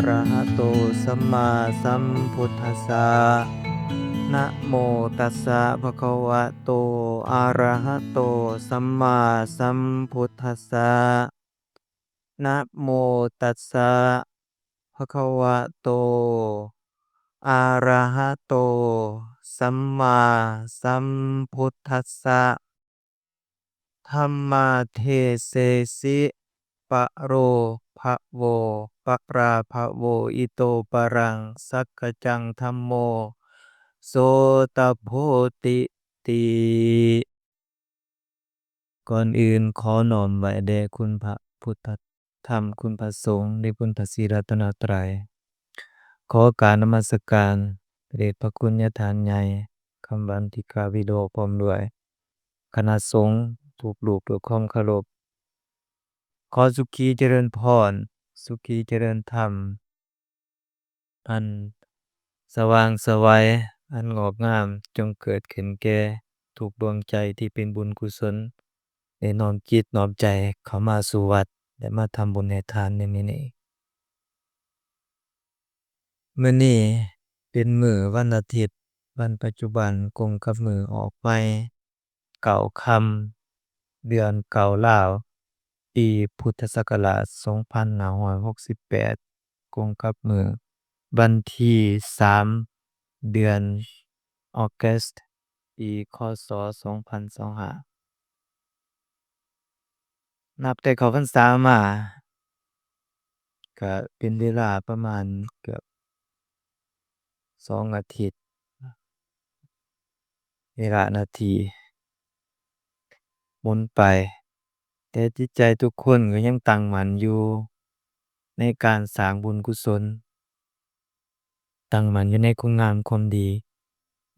ระหะโตสัมมาสัมพุทธัสสะนะโมตัสสะภะคะวะโตอะระหะโตสัมมาสัมพุทธัสสะนะโมตัสสะภะคะวะโตอะระหะโตสัมมาสัมพุทธัสสะธัมมาเทเสสิปะโรภะโวปะราภะโวอิโตปะรังสักกะจังธัมโมโสตโพธิติก่อนอื่นขอน้อมไหว้แด่คุณพระพุทธธรรมคุณพระสงฆ์ในคุณพระศรีรัตนตรัยขอการนมัสการพระเดชพระคุณญาฐานใหญ่คำบันติกาวิโดพร้อมด้วยคณะสงฆ์ทุกรูปด้วยความเคารพขอสุขีเจริญพรสุขีเจริญธรรมอันสว่างไสวอันงอกงามจงเกิดขึ้นแก่ทุกดวงใจที่เป็นบุญกุศลได้น้อมจิตน้อมใจเข้ามาสู่วัดและมาทำบุญให้ทานในมื้อนี้มื้อนี้เป็นมื้อวันอาทิตย์วันปัจจุบันกงกับมื้อออกใหม่เก้าค่ำเดือนเก้าลาวปีพุทธศักราช2568กงกับมื้อวันที่3เดือนออกัสต์ปีคศ2025นับแต่เข้าพรรษามาก็เป็นเวลาประมาณเกือบ2อาทิตย์เวลานาทีหมุนไปแต่จิตใจทุกคนก็ยังตั้งมั่นอยู่ในการสร้างบุญกุศลตั้งมั่นอยู่ในคุณงามความดี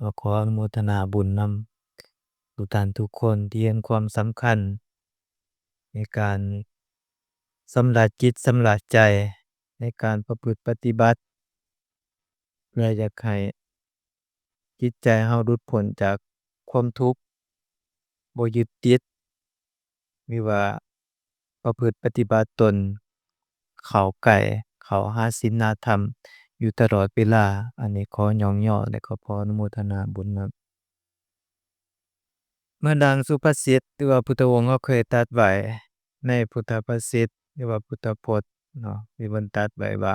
ก็ขออนุโมทนาบุญนำทุกท่านทุกคนที่เห็นความสำคัญในการสำระจิตสำระใจในการประพฤติปฏิบัติเพื่ออยากให้จิตใจเราหลุดพ้นจากความทุกข์บ่ยึดติดมีว่าประพฤติปฏิบัติตนเข้าใกล้เข้าหาศีลหาธรรมอยู่ตลอดเวลาอันนี้ขอย่องย่อและก็ขออนุโมทนาบุญนำเมื่อดังสุภาษิตหรือว่าพุทธวงศ์เขาเคยตรัสไว้ในพุทธภาษิตหรือว่าพุทธพจน์เนาะที่เพิ่นตรัสไว้ว่า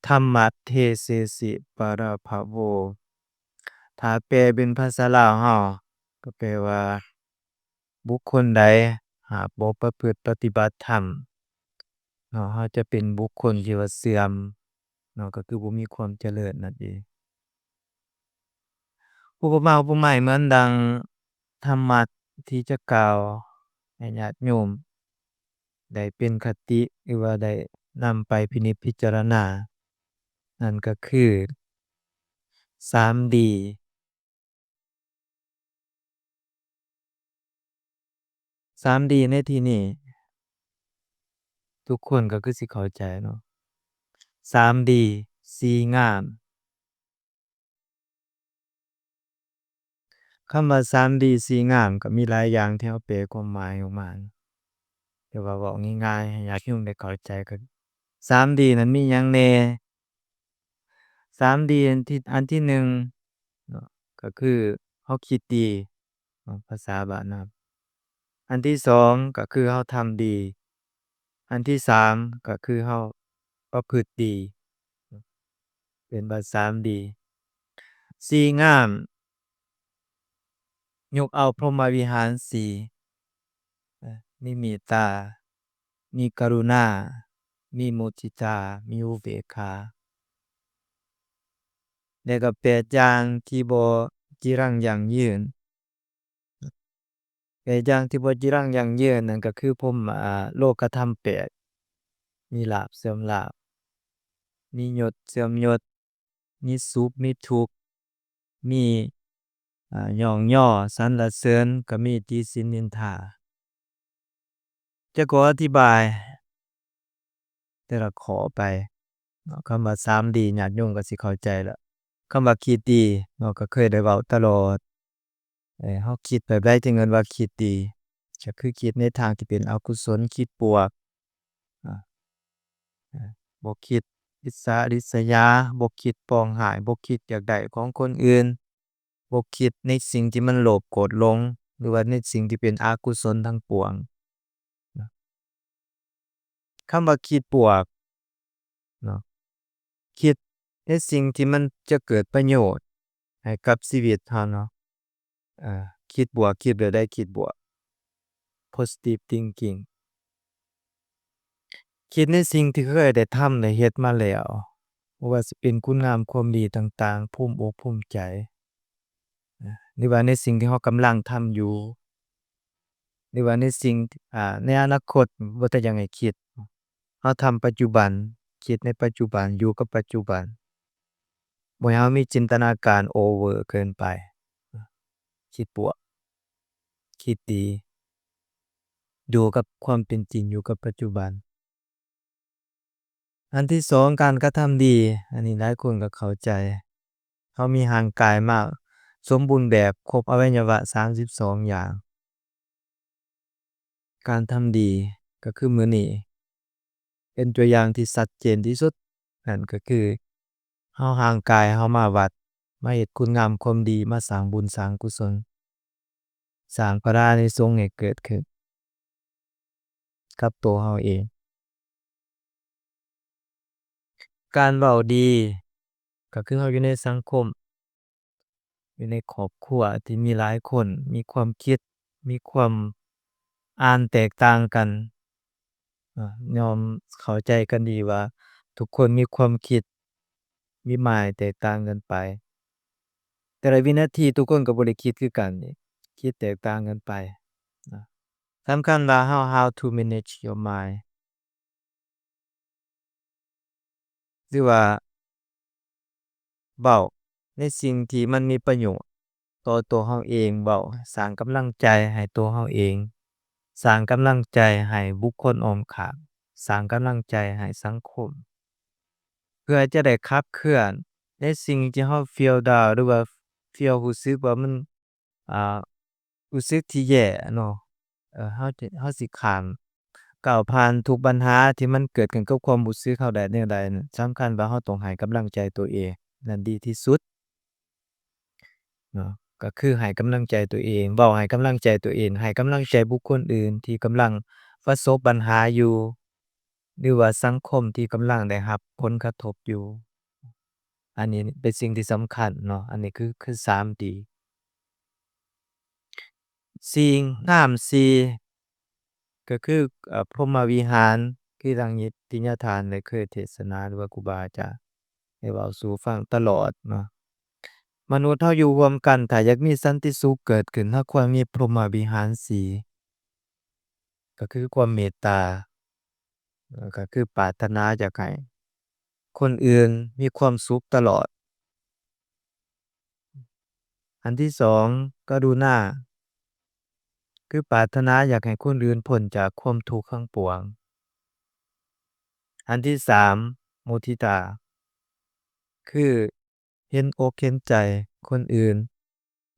ธัมมัทเทเสสิปะระภะโวถ้าแปลเป็นภาษาลาวเราก็แปลว่าบุคคลใดหากบ่ประพฤติปฏิบัติธรรมเนาะเราจะเป็นบุคคลที่ว่าเสื่อมเนาะก็คือบ่มีความเจริญนั่นเองอุปมาอุปไมยเหมือนดังธรรมะที่จะกล่าวให้ญาติโยมได้เป็นคติหรือว่าได้นำไปพินิจพิจารณานั่นก็คือ 3D 3D ในที่นี้ทุกคนก็คือสิเข้าใจเนาะ 3D สีงามคำว่า 3D สีงามก็มีหลายอย่างที่เราแปลความหมายออกมาแต่ว่าเว้าง่ายๆให้ญาติโยมได้เข้าใจก็ 3D นั้นมีหยังแหน่ 3D อันที่1เนาะก็คือเราคิดดีเนาะภาษาบ้านเราอันที่2ก็คือเราทำดีอันที่3ก็คือเราประพฤติดีเป็นว่า 3D สีงามยกเอาพรหมวิหาร4มีเมตตามีกรุณามีมุทิตามีอุเบกขาแล้วก็8อย่างที่บ่จีรังยั่งยืน8อย่างที่บ่จีรังยั่งยืนนั่นก็คือพรหมโลกธรรม8มีลาภเสื่อมลาภมียศเสื่อมยศมีสุขมีทุกข์มีย่องย่อสรรเสริญก็มีติฉินนินทาจะขออธิบายแต่ละข้อไปเนาะคำว่า 3D ญาติโยมก็สิเข้าใจแล้วคำว่าคิดดีเนาะก็เคยได้เว้าตลอดเราคิดแบบใดจึงเอิ้นว่าคิดดีก็คือคิดในทางที่เป็นอกุศลคิดบวกอาบ่คิด อิจฉาริษยาบ่คิดปองร้ายบ่คิดอยากได้ของคนอื่นบ่คิดในสิ่งที่มันโลภโกรธหลงหรือว่าในสิ่งที่เป็นอกุศลทั้งปวงนะคำว่าคิดบวกเนาะคิดในสิ่งที่มันจะเกิดประโยชน์ให้กับชีวิตเราเนาะอาคิดบวกคิดแบบใดคิดบวก positive thinking คิดในสิ่งที่เคยได้ทำได้เฮ็ดมาแล้วบ่ว่าสิเป็นคุณงามความดีต่างๆภูมิอกภูมิใจหรือว่าในสิ่งที่เรากำลังทำอยู่หรือว่าในสิ่งในอนาคตบ่แต่อยากให้คิดเราทำปัจจุบันคิดในปัจจุบันอยู่กับปัจจุบันบ่ให้เรามีจินตนาการโอเวอร์เกินไปคิดบวกคิดดีอยู่กับความเป็นจริงอยู่กับปัจจุบันอันที่2การกระทำดีอันนี้หลายคนก็เข้าใจเรามีร่างกายมากสมบูรณ์แบบครบอวัยวะ32อย่างการทำดีก็คือมื้อนี้เป็นตัวอย่างที่ชัดเจนที่สุดนั่นก็คือเราร่างกายเรามาวัดมาเฮ็ดคุณงามความดีมาสร้างบุญสร้างกุศลสร้างพระอานิสงส์ให้เกิดขึ้นกับตัวเราเองการเว้าดีก็คือเราอยู่ในสังคมอยู่ในครอบครัวที่มีหลายคนมีความคิดมีความอ่านแตกต่างกันยอมเข้าใจกันดีว่าทุกคนมีความคิดมีหมายแตกต่างกันไปแต่ละวินาทีทุกคนก็บ่ได้คิดคือกันนี่คิดแตกต่างกันไปนะสำคัญว่าhow to manage your mind หรือว่าเว้าในสิ่งที่มันมีประโยชน์ต่อตัวเราเองเว้าสร้างกำลังใจให้ตัวเราเองสร้างกำลังใจให้บุคคลอ้อมข้างสร้างกำลังใจให้สังคมเพื่อจะได้ขับเคลื่อนในสิ่งที่เรา feel down หรือว่า feel รู้สึกว่ามันอ่ารู้สึกที่แย่เนาะเราสิข้ามก้าวผ่านทุกปัญหาที่มันเกิดขึ้นกับความรู้สึกเราได้แนวใดนั้นสำคัญว่าเราต้องให้กำลังใจตัวเองนั่นดีที่สุดเนาะก็คือให้กำลังใจตัวเองเว้าให้กำลังใจตัวเองให้กำลังใจบุคคลอื่นที่กำลังประสบปัญหาอยู่หรือว่าสังคมที่กำลังได้รับผลกระทบอยู่อันนี้เป็นสิ่งที่สำคัญเนาะอันนี้คือ3ดีสิ่งงาม4ก็คือพรหมวิหารคือดังที่ญาติญาติได้เคยเทศนาหรือว่าครูบาอาจารย์ได้เว้าสู่ฟังตลอดเนาะมนุษย์เราอยู่ร่วมกันถ้าอยากมีสันติสุขเกิดขึ้นเราควรมีพรหมวิหาร4ก็คือความเมตตาก็คือปรารถนาอยากให้คนอื่นมีความสุขตลอดอันที่2กรุณาคือปรารถนาอยากให้คนอื่นพ้นจากความทุกข์ทั้งปวงอันที่3มุทิตาคือเห็นอกเห็นใจคนอื่น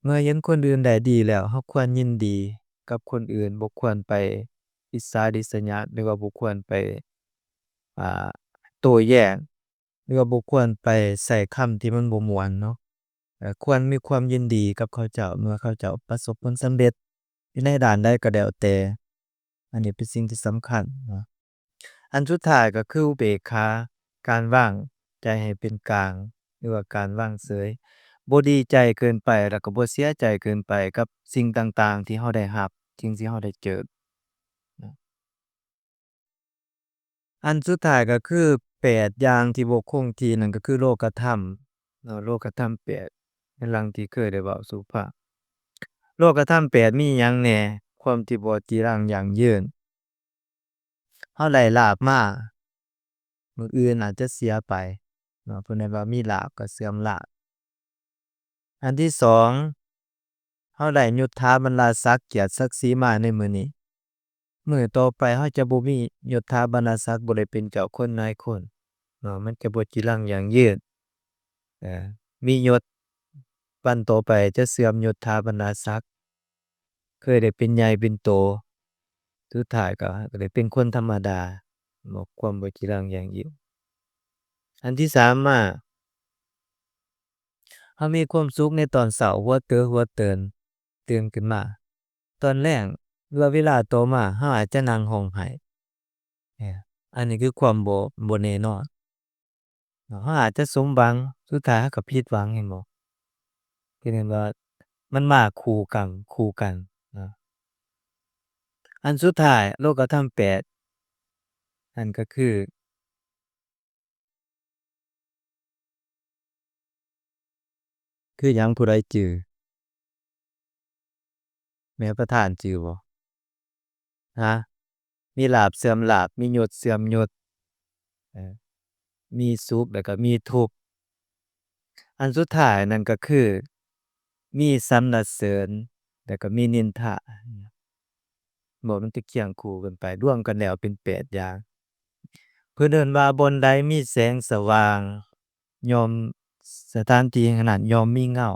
เมื่อเห็นคนอื่นได้ดีแล้วเราควรยินดีกับคนอื่นบ่ควรไปอิจฉาริษยาหรือว่าบ่ควรไปอ่าโต้แย้งหรือว่าบ่ควรไปใช้คำที่มันบ่ม่วนเนาะควรมีความยินดีกับเขาเจ้าเมื่อเขาเจ้าประสบผลสำเร็จอยู่ในด้านใดก็แล้วแต่อันนี้เป็นสิ่งที่สำคัญเนาะอันสุดท้ายก็คืออุเบกขาการวางใจให้เป็นกลางหรือว่าการวางเฉยบ่ดีใจเกินไปแล้วก็บ่เสียใจเกินไปกับสิ่งต่างๆที่เราได้รับสิ่งที่เราได้เจอเนาะอันสุดท้ายก็คือ8อย่างที่บ่คงที่นั่นก็คือโลกธรรมเนาะโลกธรรม8ในหลังที่เคยได้เว้าสู่ฟัง โลกธรรม8มีหยังแหน่ความที่บ่จีรังยั่งยืนเราได้ลาภมามื้ออื่นอาจจะเสียไปเนาะเพิ่นได้ว่ามีลาภก็เสื่อมลาภอันที่2เราได้ยศถาบรรดาศักดิ์เกียรติศักดิ์ศรีมาในมื้อนี้มื้อต่อไปเราจะบ่มียศถาบรรดาศักดิ์บ่ได้เป็นเจ้าคนนายคนเนาะมันก็บ่จีรังยั่งยืนเออมียศวันต่อไปจะเสื่อมยศถาบรรดาศักดิ์เคยได้เป็นใหญ่เป็นโต สุดท้ายก็ได้เป็นคนธรรมดาบ่ความบ่จีรังยั่งยืน อันที่3มาเฮามีความสุขในตอนเช้าหัวเตอหัวเตินตื่นขึ้นมาตอนแลงหรือว่าเวลาต่อมาเฮาอาจจะนั่งร้องไห้อันนี้คือความบ่แน่นอนเฮาอาจจะสมหวังสุดท้ายเฮาก็ผิดหวังแม่นบ่คือแม่นว่ามันมาคู่กันเนาะอันสุดท้ายโลกธรรม8นั่นก็คือหยังผู้ใดจื้อแม่ประธานจื้อบ่ฮะมีลาภเสื่อมลาภมียศเสื่อมยศเออมีสุขแล้วก็มีทุกข์อันสุดท้ายนั่นก็คือมีสรรเสริญแล้วก็มีนินทาบ่มันจะเคียงคู่กันไปรวมกันแล้วเป็น8อย่างเพิ่นเอิ้นว่าบ่อนใดมีแสงสว่างย่อมสถานที่แห่งนั้นย่อมมีเงา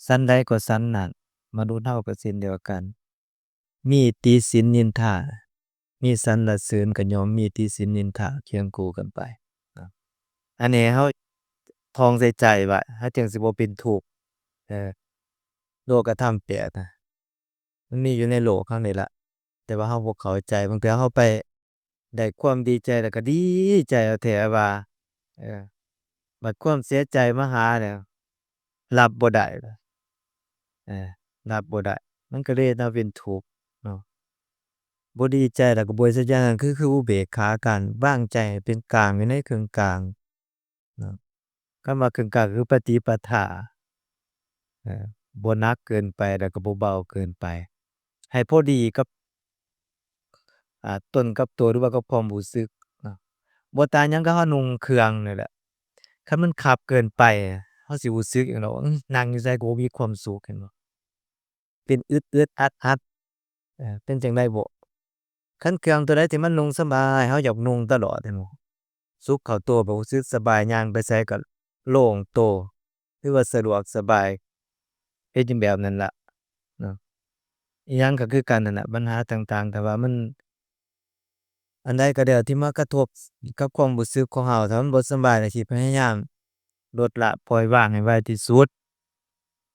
ฉันใดก็ฉันนั้นมนุษย์เฮาก็เช่นเดียวกันมีติฉินนินทามีสรรเสริญก็ย่อมมีติฉินนินทาเคียงคู่กันไปนะอันนี้เฮาท่องใส่ใจไว้เฮาจั่งสิบ่เป็นทุกข์เออโลกธรรม8น่ะมันมีอยู่ในโลกเรานี่ล่ะแต่ว่าเฮาบ่เข้าใจบางเทื่อเฮาไปได้ความดีใจแล้วก็ดีใจเอาแท้ว่าเออบัดความเสียใจมาหาเนี่ยรับบ่ได้เออรับบ่ได้มันก็เลยเฮ็ดให้เราเป็นทุกข์เนาะบ่ดีใจแล้วก็บ่เฮ็ดจั่งนั้นคืออุเบกขาการวางใจให้เป็นกลางอยู่ในกึ่งกลางเนาะคำว่ากึ่งกลางคือปฏิปทาเออบ่หนักเกินไปแล้วก็บ่เบาเกินไปให้พอดีกับตนกับตัวหรือว่ากับความรู้สึกเนาะบ่ต่างหยังกับเรานุ่งเครื่องนี่แหละคันมันคับเกินไปเราสิรู้สึกหยังดอกนั่งอยู่ไสก็บ่มีความสุขเห็นบ่เป็นอึดๆอัดๆเป็นจั่งใดบ่คันเครื่องตัวใดที่มันนุ่งสบายเราอยากนุ่งตลอดเห็นบ่สุขเข้าตัวแบบรู้สึกสบายย่างไปไสก็โล่งโตวหรือว่าสะดวกสบายเฮ็ดอยู่แบบนั้นล่ะเนาะอิหยังก็คือกันนั่นน่ะปัญหาต่างๆแต่ว่ามันอันใดก็แล้วที่มากระทบกับความรู้สึกของเราถ้ามันบ่สำบายก็สิพยายามลดละปล่อยวางให้ไวที่สุด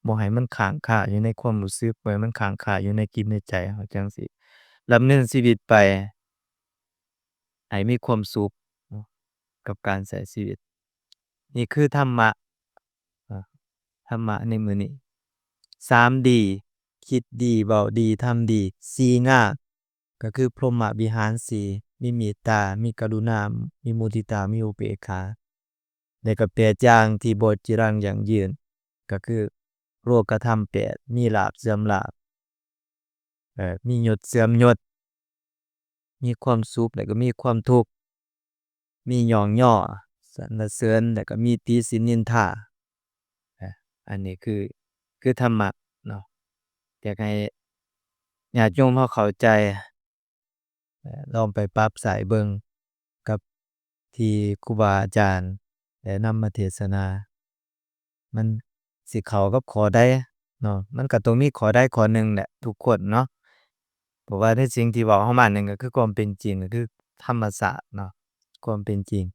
บ่ให้มันค้างคาอยู่ในความรู้สึกบ่ให้มันค้างคาอยู่ในจิตในใจเราจั่งสิดำเนินชีวิตไปให้มีความสุขเนาะกับการใช้ชีวิตนี่คือธรรมะอาธรรมะในมื้อนี้3D คิดดีเว้าดีทำดี4งามก็คือพรหมวิหาร4มีเมตตามีกรุณามีมุทิตามีอุเบกขาแล้วก็8อย่างที่บ่จิรังยั่งยืนก็คือโลกธรรม8มีลาภเสื่อมลาภมียศเสื่อมยศมีความสุขแล้วก็มีความทุกข์มีหยองย่อสรรเสริญแล้วก็มีติฉินนินทาอาอันนี้คือธรรมะเนาะอยากให้ญาติโยมเขาเข้าใจลองไปปรับใช้เบิ่งกับที่ครูบาอาจารย์ได้นำมาเทศนา มันสิเข้ากับข้อใดเนาะมันก็ต้องมีข้อใดข้อหนึ่งแหละทุกคนเนาะเพราะว่าในสิ่งที่เว้าเข้ามานั่นก็คือความเป็นจริงก็คือธรรมศาสตร์เนาะความเป็นจริง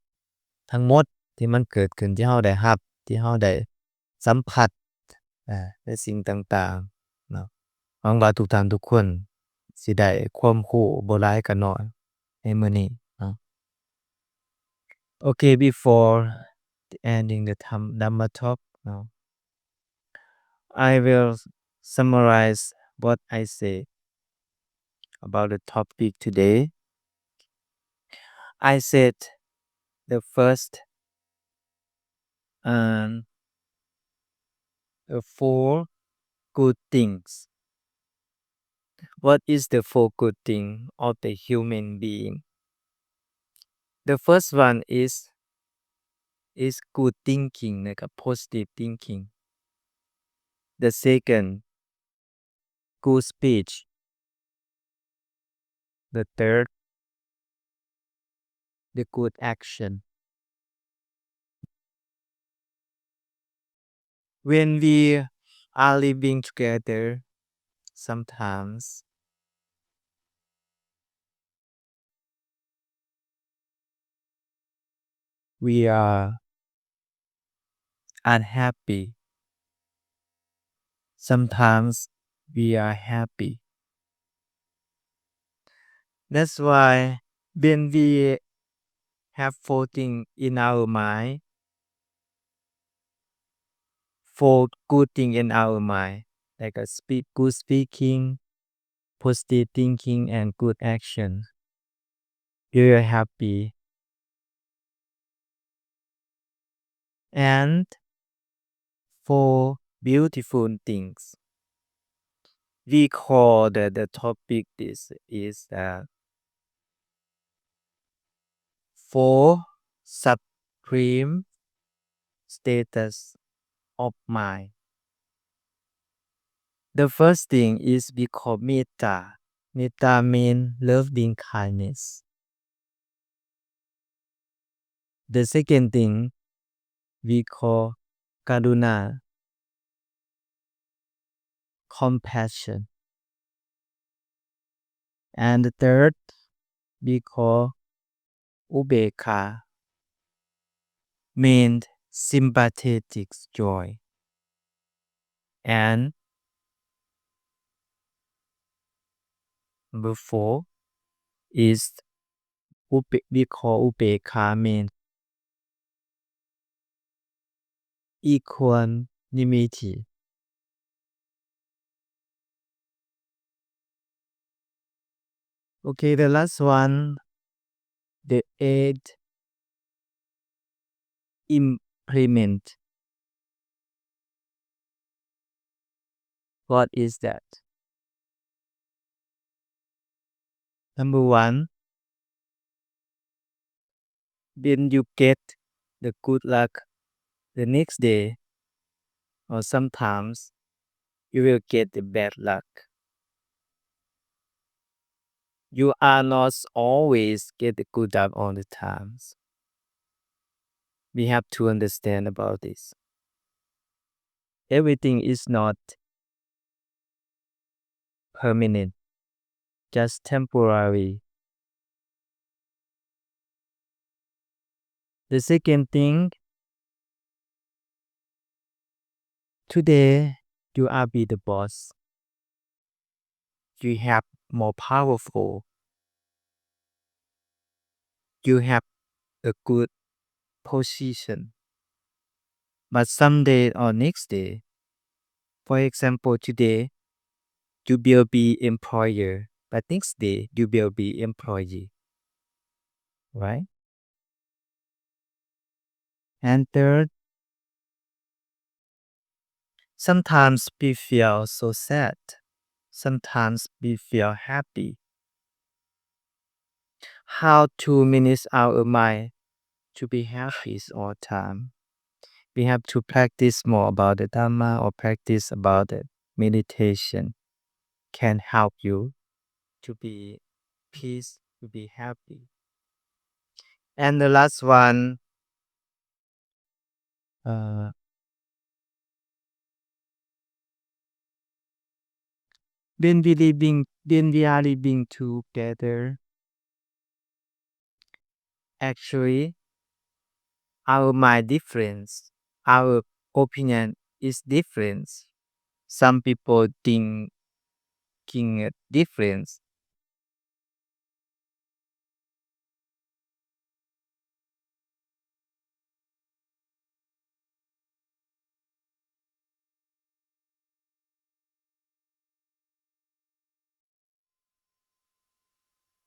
ทั้งหมดที่มันเกิดขึ้นที่เราได้รับที่เราได้สัมผัสในสิ่งต่างๆเนาะหวังว่าทุกท่านทุกคนสิได้ความรู้บ่หลายก็น้อยในมื้อนี้เนาะ Okay, before ending the Dhamma talk now, I will summarize what I say about the topic today. I said the first and the four good things. What is the four good thing of the human being? The first one is good thinking นะครับ positive thinking. The second, good speech. The third, the good action. When we are living together, sometimes we are unhappy. Sometimes we are happy. That's why when we have four things in our mind, four good things in our mind, like good speaking, positive thinking, and good action, we are happy. And four beautiful things. We call that the topic this is four supreme status of mind. The first thing is we call metta. Metta means loving kindness. The second thing we call karuna, compassion. And the third we call ubeka, means sympathetic joy. And number four is we call ubeka, means equanimity. Okay, the last one, the eighth implement. What is that? Number one, when you get the good luck the next day, or sometimes you will get the bad luck. You are not always get the good luck all the times. We have to understand about this. Everything is not permanent, just temporary. The second thing, today you are be the boss. You have more powerful. You have a good position. But someday or next day, for example, today you will be employer, but next day you will be employee. Right? And third, sometimes we feel so sad. Sometimes we feel happy. How to manage our mind to be happy all the time? We have to practice more about the Dhamma or practice about the meditation can help you to be peace, to be happy. And the last one, when we are living together, actually, our mind difference, our opinion is different. Some people thinking different.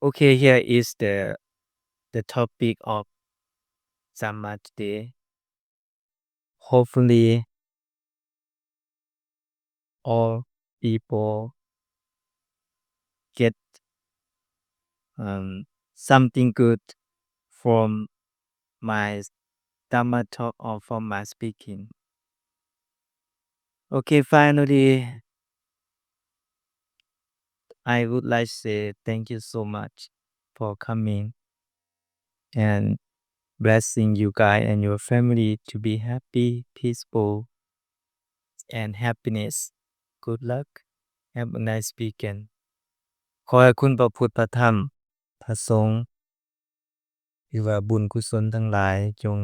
Okay, here is the topic of Dhamma today. Hopefully, all people get something good from my Dhamma talk or from my speaking. Okay, finally, I would like to say thank you so much for coming and blessing you guys and your family to be happy, peaceful, and happiness. Good luck. Have a nice weekend. ขอให้คุณพระพุทธพระธรรมพระสงฆ์ รือว่าบุญกุศลทั้งหลายจง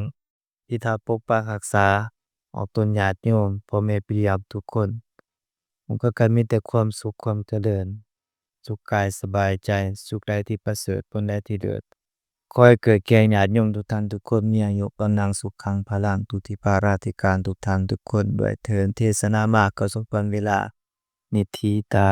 พิทักษ์ปกปักรักษาออกตนญาติโยมพ่อแม่พี่น้องทุกคนผมก็การมีแต่ความสุขความเจริญสุขกายสบายใจสุขใดที่ประเสริฐผลใดที่เลิศขอให้เกิดแก่ญาติโยมทุกท่านทุกคนมีอายุวันนังสุขังพลังทุติภาราธิการทุกท่านทุกคนด้วยเถิดเทศนามากก็สมควรเวลานิธิตา